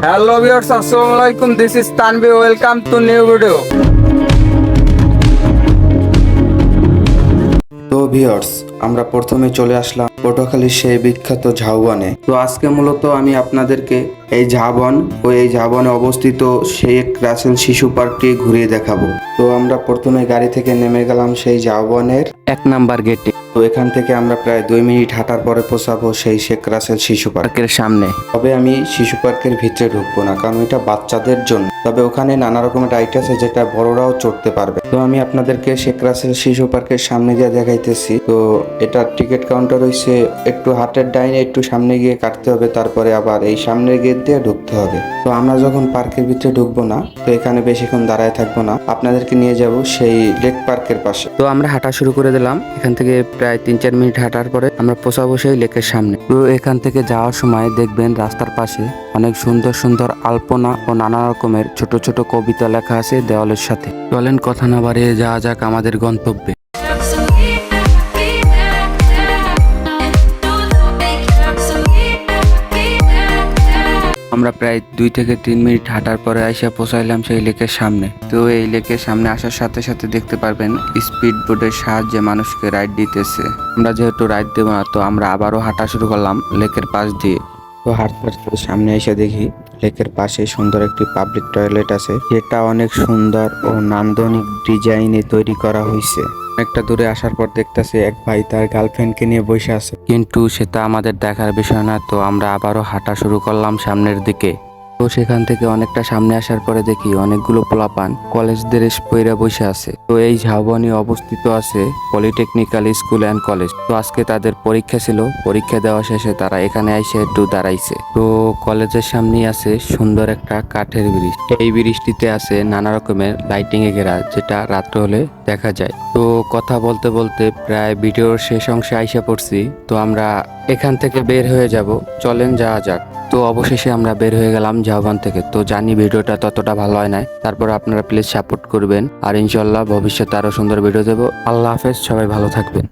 Hello viewers, আসসালামু আলাইকুম। This is Tanvir, welcome to new video. তো ভিউয়ার্স, আমরা প্রথমে চলে আসলাম পটুয়াখালীর সেই বিখ্যাত ঝাউবনে। তো আজকে মূলত আমি আপনাদেরকে এই ঝাউবন ও এই ঝাউবনে অবস্থিত শেখ রাসেল শিশু পার্কটি ঘুরিয়ে দেখাবো। তো আমরা প্রথমে গাড়ি থেকে নেমে গেলাম সেই ঝাউবনের 1 নাম্বার গেটে। তো এখান থেকে আমরা প্রায় 2 মিনিট হাঁটার পরে পৌঁছাবো সেই শেখ রাসেল শিশু পার্কের সামনে। তবে আমি শিশু পার্কের ভিতরে ঢুকবো না, কারণ এটা বাচ্চাদের জন্য। তবে ওখানে নানা রকমের রাইড আছে যেটা বড়রাও চড়তে পারবে। তো আমি আপনাদেরকে শেখ রাসেল শিশু পার্কের সামনে দিয়ে দেখাইতেছি। তো এটা টিকিট কাউন্টার হইছে একটু হাটের ডাইনে একটু সামনে গিয়ে কাটতে হবে, তারপরে আবার এই সামনের গেট দিয়ে ঢুকতে হবে। তো আমরা যখন পার্কের ভিতরে ঢুকবো না, তো এখানে বেশিক্ষণ দাঁড়ায় থাকবো না, আপনাদেরকে নিয়ে যাব সেই লেক পার্কের পাশে। তো আমরা হাঁটা শুরু করে দিলাম। এখান থেকে প্রায় 3-4 মিনিট হাঁটার পরে আমরা পৌঁছাবো সেই লেকের সামনে। তো এখান থেকে যাওয়ার সময় দেখবেন রাস্তার পাশে অনেক সুন্দর সুন্দর আলপনা ও নানা রকমের ছোট ছোট কবিতা লেখা আছে দেওয়ালের সাথে। চলেন কথা না বাড়িয়ে যাওয়া যাক আমাদের গন্তব্যে। আমরা প্রায় 2 থেকে 3 মিনিট হাঁটার পরে আইসা পৌঁছাইলাম সেই লেকের সামনে। তো এই লেকের সামনে আসার সাথে সাথে দেখতে পারবেন স্পিড বোটের সাহায্যে মানুষকে রাইড দিতেছে। আমরা যেহেতু রাইড দেবো না, তো আমরা আবারও হাঁটা শুরু করলাম লেকের পাশ দিয়ে। তো হাঁটতে হাঁটতে সামনে এসে দেখি লেকের পাশে সুন্দর একটি পাবলিক টয়লেট আছে, যেটা অনেক সুন্দর ও নান্দনিক ডিজাইনে তৈরি করা হয়েছে। একটা দূরে আসার পর দেখতেছি এক ভাই তার গার্লফ্রেন্ডকে নিয়ে বসে আছে, কিন্তু সেটা আমাদের দেখার বিষয় না। তো আমরা আবারও হাঁটা শুরু করলাম সামনের দিকে। তো সেখান থেকে অনেকটা সামনে আসার পরে দেখি অনেকগুলো পোলাপান কলেজ ড্রেস পইরা বসে আছে। তো এই ঝাউবনে অবস্থিত আছে পলিটেকনিক্যাল স্কুল অ্যান্ড কলেজ। তো আজকে তাদের পরীক্ষা ছিল, পরীক্ষা দেওয়া শেষে তারা এখানে এসে একটু দাঁড়াইছে। তো কলেজের সামনেই আছে সুন্দর একটা কাঠের ব্রিজ। এই ব্রিজটিতে আছে নানা রকমের লাইটিং এ ঘেরা, যেটা রাত্রে হলে দেখা যায়। তো কথা বলতে বলতে প্রায় ভিডিওর শেষ অংশে আইসা পড়ছি। তো আমরা এখান থেকে বের হয়ে যাব, চলেন যাওয়া যাক। তো অবশেষে আমরা বের হয়ে গেলাম ঝাউবন থেকে। তো জানি ভিডিওটা ততটা ভালো হয় না, তারপর আপনারা প্লিজ সাপোর্ট করবেন, আর ইনশাল্লাহ ভবিষ্যতে আরো সুন্দর ভিডিও দেবো। আল্লাহ হাফেজ, সবাই ভালো থাকবেন।